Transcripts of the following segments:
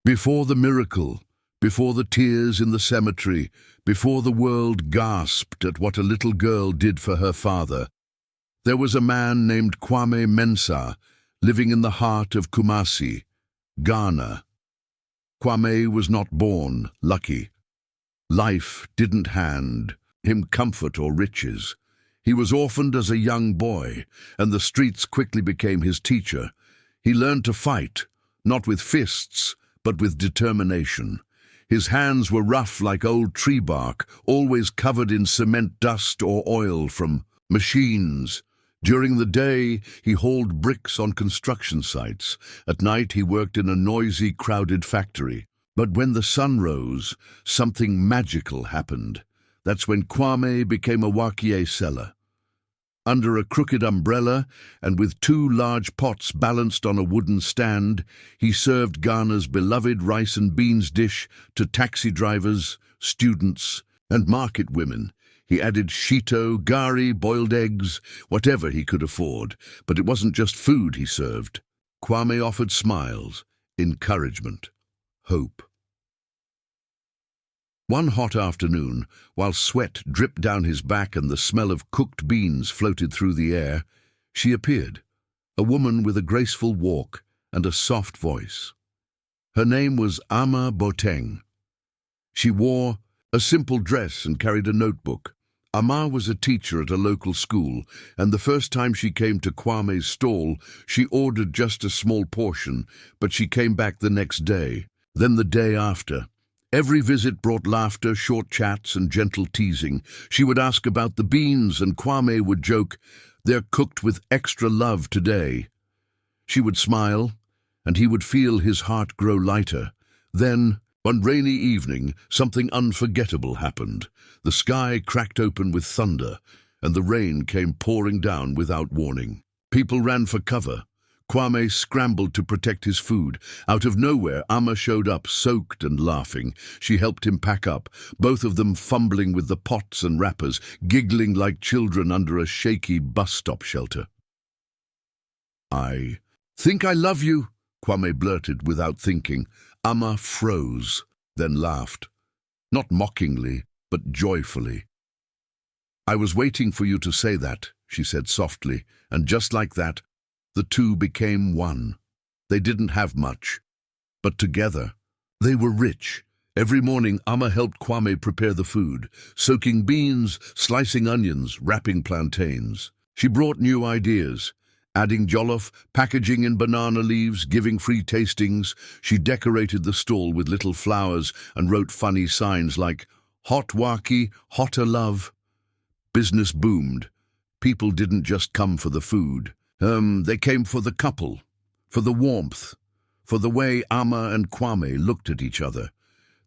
Before the miracle, before the tears in the cemetery, before the world gasped at what a little girl did for her father, there was a man named Kwame Mensah living in the heart of Kumasi, Ghana. Kwame was not born lucky. Life didn't hand him comfort or riches. He was orphaned as a young boy, and the streets quickly became his teacher. He learned to fight, not with fists, but with determination. His hands were rough like old tree bark, always covered in cement dust or oil from machines. During the day, he hauled bricks on construction sites. At night, he worked in a noisy, crowded factory. But when the sun rose, something magical happened. That's when Kwame became a wakie seller. Under a crooked umbrella and with 2 large pots balanced on a wooden stand, he served Ghana's beloved rice and beans dish to taxi drivers, students, and market women. He added shito, gari, boiled eggs, whatever he could afford. But it wasn't just food he served. Kwame offered smiles, encouragement, hope. One hot afternoon, while sweat dripped down his back and the smell of cooked beans floated through the air, she appeared, a woman with a graceful walk and a soft voice. Her name was Ama Boteng. She wore a simple dress and carried a notebook. Ama was a teacher at a local school, and the first time she came to Kwame's stall, she ordered just a small portion, but she came back the next day, then the day after. Every visit brought laughter, short chats, and gentle teasing. She would ask about the beans, and Kwame would joke, "They're cooked with extra love today." She would smile, and he would feel his heart grow lighter. Then, one rainy evening, something unforgettable happened. The sky cracked open with thunder, and the rain came pouring down without warning. People ran for cover. Kwame scrambled to protect his food. Out of nowhere, Ama showed up, soaked and laughing. She helped him pack up, both of them fumbling with the pots and wrappers, giggling like children under a shaky bus stop shelter. "I think I love you," Kwame blurted without thinking. Ama froze, then laughed. Not mockingly, but joyfully. "I was waiting for you to say that," she said softly, and just like that, the two became one. They didn't have much, but together, they were rich. Every morning, Ama helped Kwame prepare the food, soaking beans, slicing onions, wrapping plantains. She brought new ideas, adding jollof, packaging in banana leaves, giving free tastings. She decorated the stall with little flowers and wrote funny signs like, "Hot waki, hotter love." Business boomed. People didn't just come for the food. They came for the couple, for the warmth, for the way Ama and Kwame looked at each other.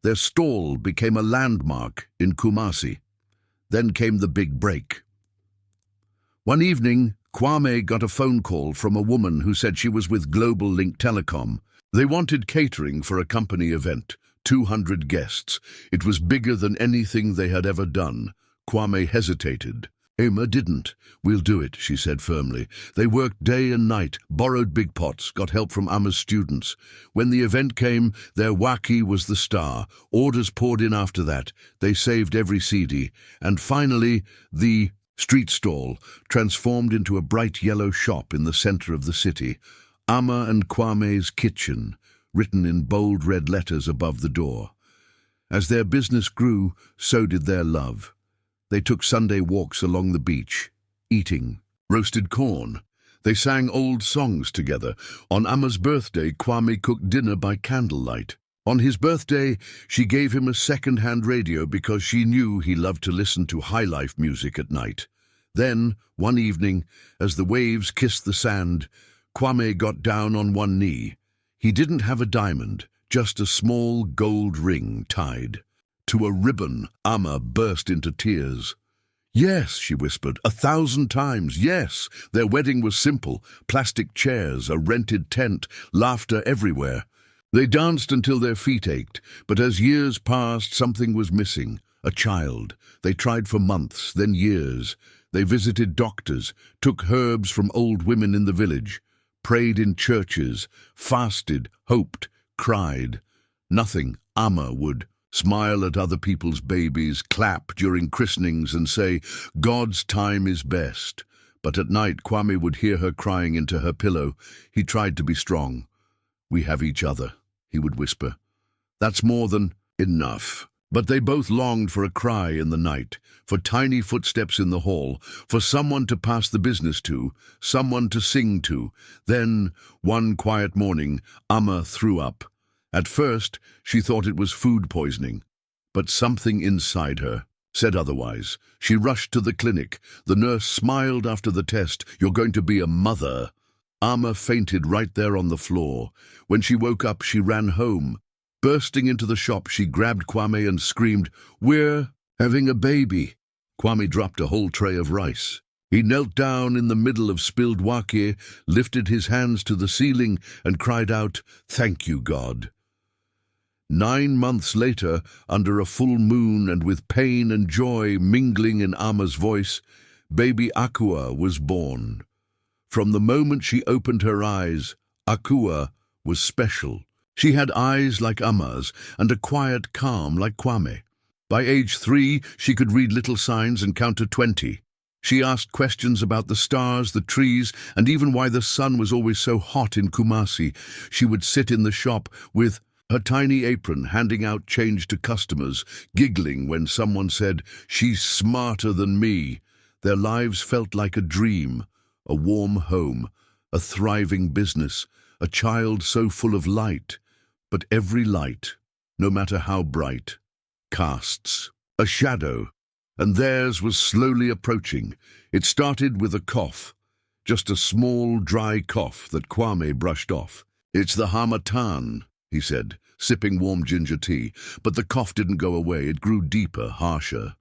Their stall became a landmark in Kumasi. Then came the big break. One evening, Kwame got a phone call from a woman who said she was with Global Link Telecom. They wanted catering for a company event, 200 guests. It was bigger than anything they had ever done. Kwame hesitated. "Ama didn't. We'll do it," she said firmly. They worked day and night, borrowed big pots, got help from Ama's students. When the event came, their waki was the star. Orders poured in after that. They saved every CD. And finally, the street stall transformed into a bright yellow shop in the center of the city. Ama and Kwame's Kitchen, written in bold red letters above the door. As their business grew, so did their love. They took Sunday walks along the beach, eating roasted corn. They sang old songs together. On Ama's birthday, Kwame cooked dinner by candlelight. On his birthday, she gave him a second-hand radio because she knew he loved to listen to high-life music at night. Then, one evening, as the waves kissed the sand, Kwame got down on one knee. He didn't have a diamond, just a small gold ring tied to a ribbon. Ama burst into tears. "Yes," she whispered, 1,000 times, yes. Their wedding was simple, plastic chairs, a rented tent, laughter everywhere. They danced until their feet ached, but as years passed, something was missing, a child. They tried for months, then years. They visited doctors, took herbs from old women in the village, prayed in churches, fasted, hoped, cried. Nothing. Amma would smile at other people's babies, clap during christenings and say, "God's time is best." But at night, Kwame would hear her crying into her pillow. He tried to be strong. "We have each other," he would whisper. "That's more than enough." But they both longed for a cry in the night, for tiny footsteps in the hall, for someone to pass the business to, someone to sing to. Then, one quiet morning, Amma threw up. At first, she thought it was food poisoning, but something inside her said otherwise. She rushed to the clinic. The nurse smiled after the test. "You're going to be a mother." Amma fainted right there on the floor. When she woke up, she ran home. Bursting into the shop, she grabbed Kwame and screamed, "We're having a baby." Kwame dropped a whole tray of rice. He knelt down in the middle of spilled wake, lifted his hands to the ceiling, and cried out, "Thank you, God." 9 months later, under a full moon and with pain and joy mingling in Amma's voice, baby Akua was born. From the moment she opened her eyes, Akua was special. She had eyes like Amma's and a quiet calm like Kwame. By age 3, she could read little signs and count to 20. She asked questions about the stars, the trees, and even why the sun was always so hot in Kumasi. She would sit in the shop with her tiny apron, handing out change to customers, giggling when someone said, "She's smarter than me." Their lives felt like a dream, a warm home, a thriving business, a child so full of light. But every light, no matter how bright, casts a shadow, and theirs was slowly approaching. It started with a cough, just a small, dry cough that Kwame brushed off. "It's the harmattan," he said, sipping warm ginger tea, but the cough didn't go away. It grew deeper, harsher.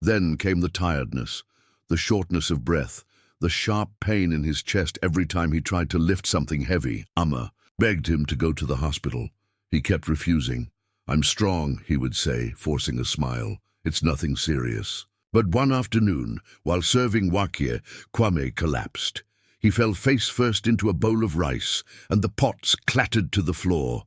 Then came the tiredness, the shortness of breath, the sharp pain in his chest every time he tried to lift something heavy. Amma begged him to go to the hospital. He kept refusing. "I'm strong," he would say, forcing a smile. "It's nothing serious." But one afternoon, while serving wake, Kwame collapsed. He fell face first into a bowl of rice, and the pots clattered to the floor.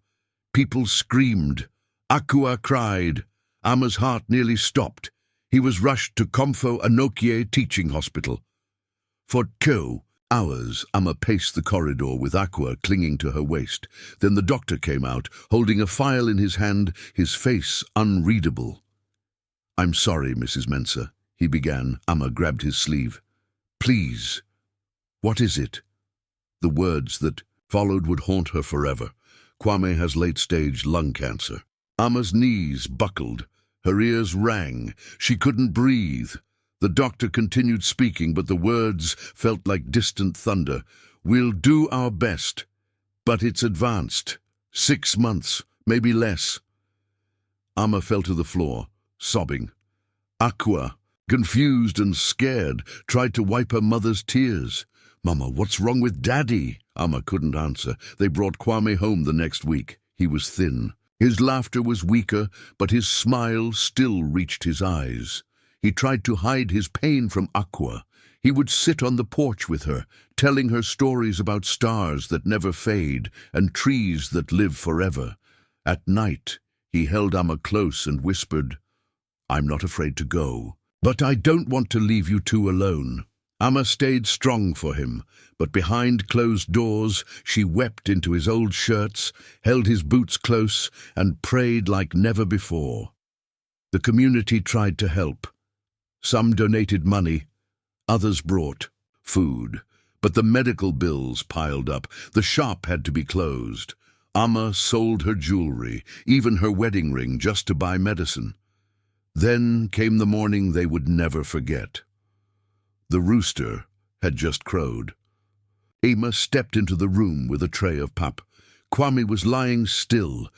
People screamed. Akua cried. Amma's heart nearly stopped. He was rushed to Komfo Anokie Teaching Hospital. For 2 hours, Amma paced the corridor with Akua clinging to her waist. Then the doctor came out, holding a file in his hand, his face unreadable. "I'm sorry, Mrs. Mensah," he began. Amma grabbed his sleeve. "Please." "What is it?" The words that followed would haunt her forever. "Kwame has late-stage lung cancer." Amma's knees buckled. Her ears rang. She couldn't breathe. The doctor continued speaking, but the words felt like distant thunder. "We'll do our best, but it's advanced. 6 months, maybe less." Amma fell to the floor, sobbing. Akua, confused and scared, tried to wipe her mother's tears. "Mama, what's wrong with Daddy?" Amma couldn't answer. They brought Kwame home the next week. He was thin. His laughter was weaker, but his smile still reached his eyes. He tried to hide his pain from Akua. He would sit on the porch with her, telling her stories about stars that never fade and trees that live forever. At night, he held Amma close and whispered, "I'm not afraid to go, but I don't want to leave you two alone." Amma stayed strong for him, but behind closed doors she wept into his old shirts, held his boots close, and prayed like never before. The community tried to help. Some donated money, others brought food, but the medical bills piled up. The shop had to be closed. Amma sold her jewelry, even her wedding ring, just to buy medicine. Then came the morning they would never forget. The rooster had just crowed. Amma stepped into the room with a tray of pap. Kwame was lying still,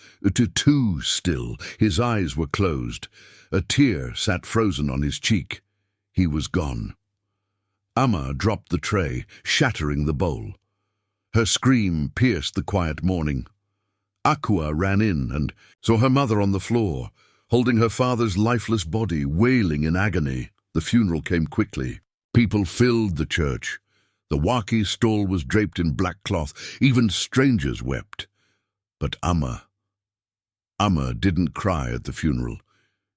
too still. His eyes were closed. A tear sat frozen on his cheek. He was gone. Amma dropped the tray, shattering the bowl. Her scream pierced the quiet morning. Akua ran in and saw her mother on the floor, holding her father's lifeless body, wailing in agony. The funeral came quickly. People filled the church. The waki stall was draped in black cloth. Even strangers wept. But Amma Amma didn't cry at the funeral.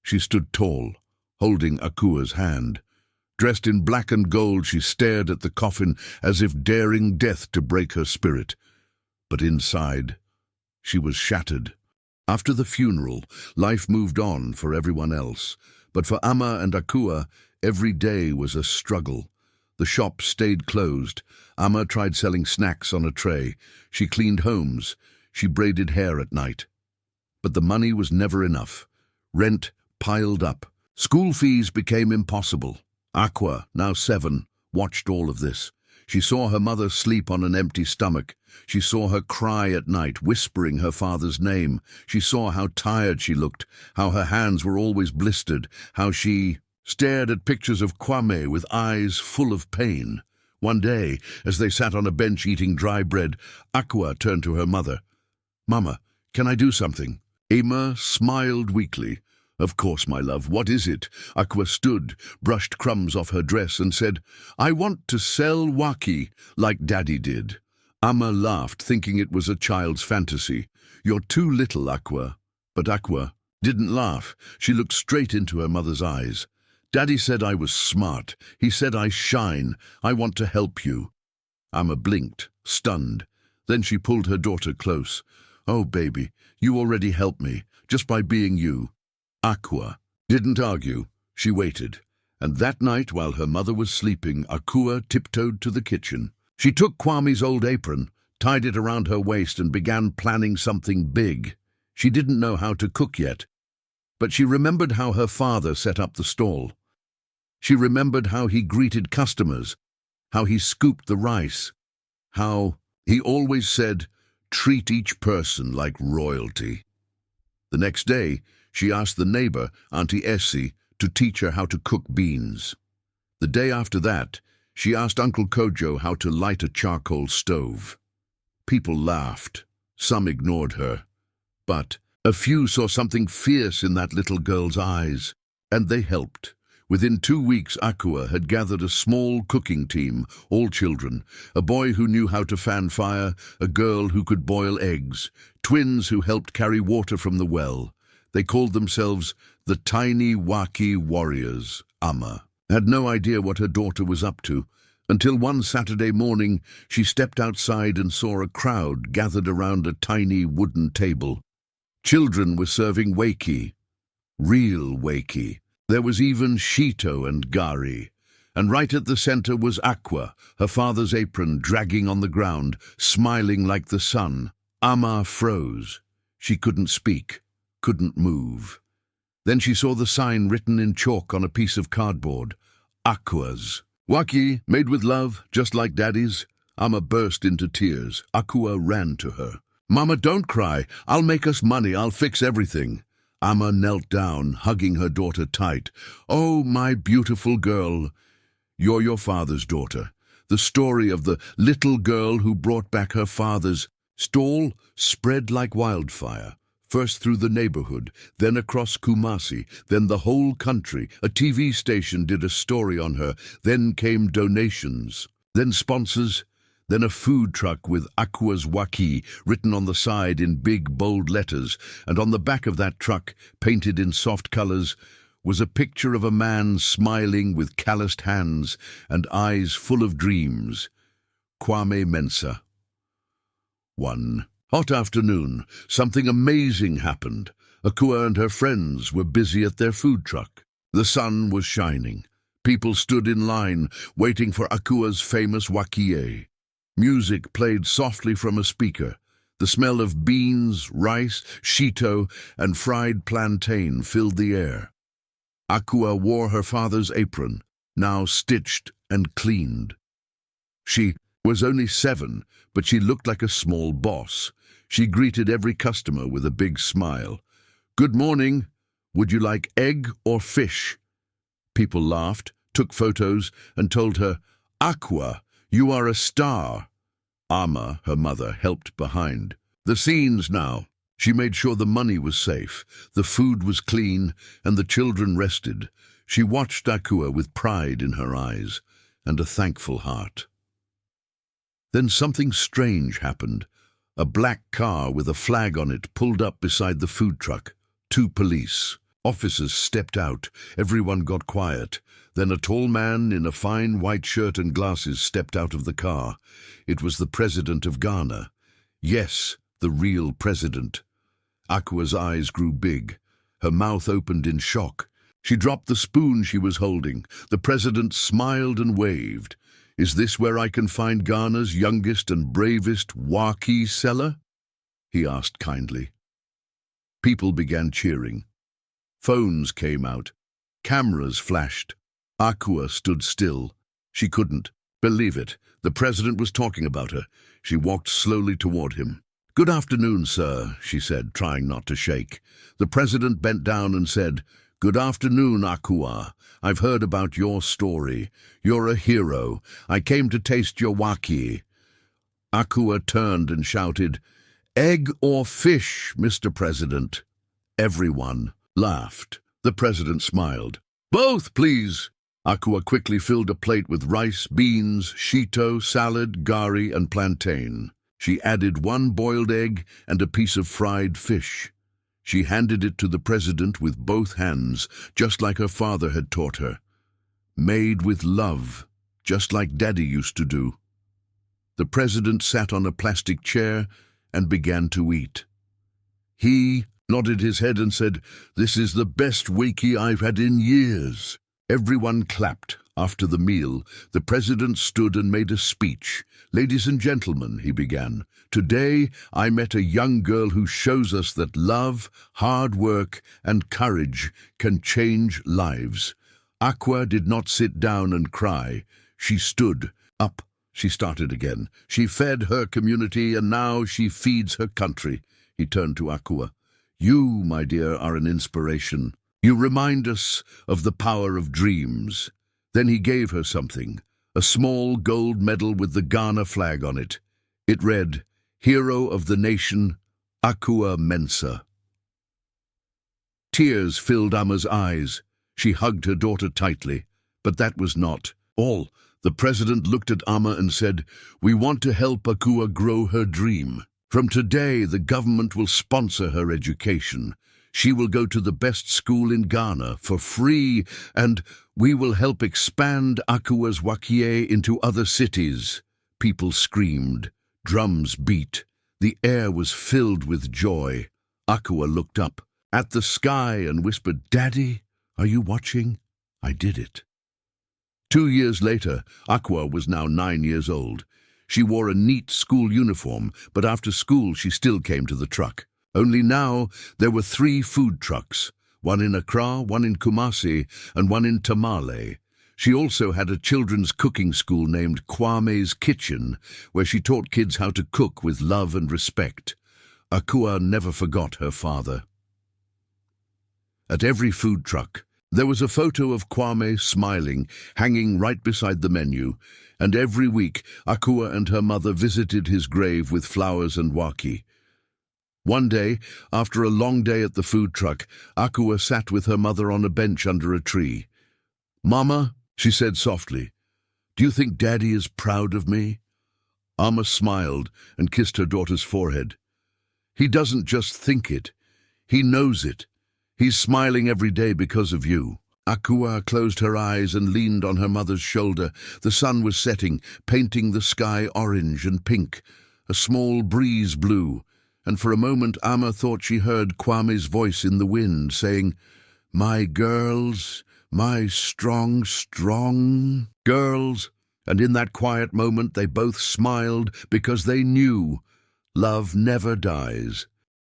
She stood tall, holding Akua's hand. Dressed in black and gold, she stared at the coffin as if daring death to break her spirit. But inside, she was shattered. After the funeral, life moved on for everyone else. But for Amma and Akua, every day was a struggle. The shop stayed closed. Amma tried selling snacks on a tray. She cleaned homes. She braided hair at night. But the money was never enough. Rent piled up. School fees became impossible. Aqua, now 7, watched all of this. She saw her mother sleep on an empty stomach. She saw her cry at night, whispering her father's name. She saw how tired she looked, how her hands were always blistered, how she stared at pictures of Kwame with eyes full of pain. One day, as they sat on a bench eating dry bread, Aqua turned to her mother. "Mama, can I do something?" Emma smiled weakly. "Of course, my love. What is it?" Aqua stood, brushed crumbs off her dress and said, "I want to sell waki, like Daddy did." Amma laughed, thinking it was a child's fantasy. "You're too little, Aqua." But Aqua didn't laugh. She looked straight into her mother's eyes. "Daddy said I was smart. He said I shine. I want to help you." Amma blinked, stunned. Then she pulled her daughter close. "Oh, baby, you already helped me, just by being you." Aqua didn't argue. She waited. And that night, while her mother was sleeping, Akua tiptoed to the kitchen. She took Kwame's old apron, tied it around her waist, and began planning something big. She didn't know how to cook yet, but she remembered how her father set up the stall. She remembered how he greeted customers, how he scooped the rice, how he always said, "Treat each person like royalty." The next day, she asked the neighbor, Auntie Essie, to teach her how to cook beans. The day after that, she asked Uncle Kojo how to light a charcoal stove. People laughed. Some ignored her. But a few saw something fierce in that little girl's eyes, and they helped. Within 2 weeks, Aqua had gathered a small cooking team, all children, a boy who knew how to fan fire, a girl who could boil eggs, twins who helped carry water from the well. They called themselves the Tiny Waki Warriors. Amma had no idea what her daughter was up to, until one Saturday morning she stepped outside and saw a crowd gathered around a tiny wooden table. Children were serving waki, real waki. There was even Shito and Gari, and right at the center was Aqua, her father's apron dragging on the ground, smiling like the sun. Amma froze. She couldn't speak, couldn't move. Then she saw the sign written in chalk on a piece of cardboard. Aqua's. "Waki, made with love, just like Daddy's." Amma burst into tears. Aqua ran to her. "Mama, don't cry. I'll make us money. I'll fix everything." Amma knelt down, hugging her daughter tight. "Oh, my beautiful girl. You're your father's daughter." The story of the little girl who brought back her father's stall spread like wildfire. First through the neighborhood, then across Kumasi, then the whole country. A TV station did a story on her. Then came donations, then sponsors, then a food truck with Aqua's Waki written on the side in big, bold letters, and on the back of that truck, painted in soft colors, was a picture of a man smiling with calloused hands and eyes full of dreams. Kwame Mensah. One hot afternoon, something amazing happened. Akua and her friends were busy at their food truck. The sun was shining. People stood in line, waiting for Akua's famous wakie. Music played softly from a speaker. The smell of beans, rice, shito, and fried plantain filled the air. Aqua wore her father's apron, now stitched and cleaned. She was only 7, but she looked like a small boss. She greeted every customer with a big smile. "Good morning. Would you like egg or fish?" People laughed, took photos, and told her, "Aqua, you are a star." Amma, her mother, helped behind the scenes now. She made sure the money was safe, the food was clean, and the children rested. She watched Aqua with pride in her eyes and a thankful heart. Then something strange happened. A black car with a flag on it pulled up beside the food truck. 2 police. Officers stepped out. Everyone got quiet. Then a tall man in a fine white shirt and glasses stepped out of the car. It was the president of Ghana. Yes, the real president. Aqua's eyes grew big. Her mouth opened in shock. She dropped the spoon she was holding. The president smiled and waved. "Is this where I can find Ghana's youngest and bravest waki seller?" he asked kindly. People began cheering. Phones came out. Cameras flashed. Aqua stood still. She couldn't believe it. The president was talking about her. She walked slowly toward him. "Good afternoon, sir," she said, trying not to shake. The president bent down and said, "Good afternoon, Aqua. I've heard about your story. You're a hero. I came to taste your waki." Aqua turned and shouted, "Egg or fish, Mr. President?" Everyone laughed. The president smiled. "Both, please." Aqua quickly filled a plate with rice, beans, shito, salad, gari, and plantain. She added 1 boiled egg and a piece of fried fish. She handed it to the president with both hands, just like her father had taught her. Made with love, just like Daddy used to do. The president sat on a plastic chair and began to eat. He nodded his head and said, "This is the best waki I've had in years." Everyone clapped. After the meal, the president stood and made a speech. "Ladies and gentlemen," he began, "today I met a young girl who shows us that love, hard work, and courage can change lives. Aqua did not sit down and cry. She stood up." She started again. "She fed her community and now she feeds her country." He turned to Aqua. "You, my dear, are an inspiration. You remind us of the power of dreams." Then he gave her something, a small gold medal with the Ghana flag on it. It read, "Hero of the Nation, Aqua Mensa." Tears filled Ama's eyes. She hugged her daughter tightly. But that was not all. The president looked at Ama and said, "We want to help Aqua grow her dream. From today, the government will sponsor her education. She will go to the best school in Ghana for free, and we will help expand Aqua's wakie into other cities." People screamed. Drums beat. The air was filled with joy. Aqua looked up at the sky and whispered, "Daddy, are you watching? I did it." 2 years later, Aqua was now 9 years old. She wore a neat school uniform, but after school she still came to the truck. Only now there were 3 food trucks, one in Accra, one in Kumasi, and one in Tamale. She also had a children's cooking school named Kwame's Kitchen, where she taught kids how to cook with love and respect. Akua never forgot her father. At every food truck, there was a photo of Kwame smiling, hanging right beside the menu, and every week Akua and her mother visited his grave with flowers and waki. One day, after a long day at the food truck, Akua sat with her mother on a bench under a tree. "Mama," she said softly, "do you think Daddy is proud of me?" Amma smiled and kissed her daughter's forehead. "He doesn't just think it, he knows it. He's smiling every day because of you." Akua closed her eyes and leaned on her mother's shoulder. The sun was setting, painting the sky orange and pink. A small breeze blew, and for a moment Amma thought she heard Kwame's voice in the wind saying, "My girls, my strong, strong girls." And in that quiet moment they both smiled because they knew love never dies.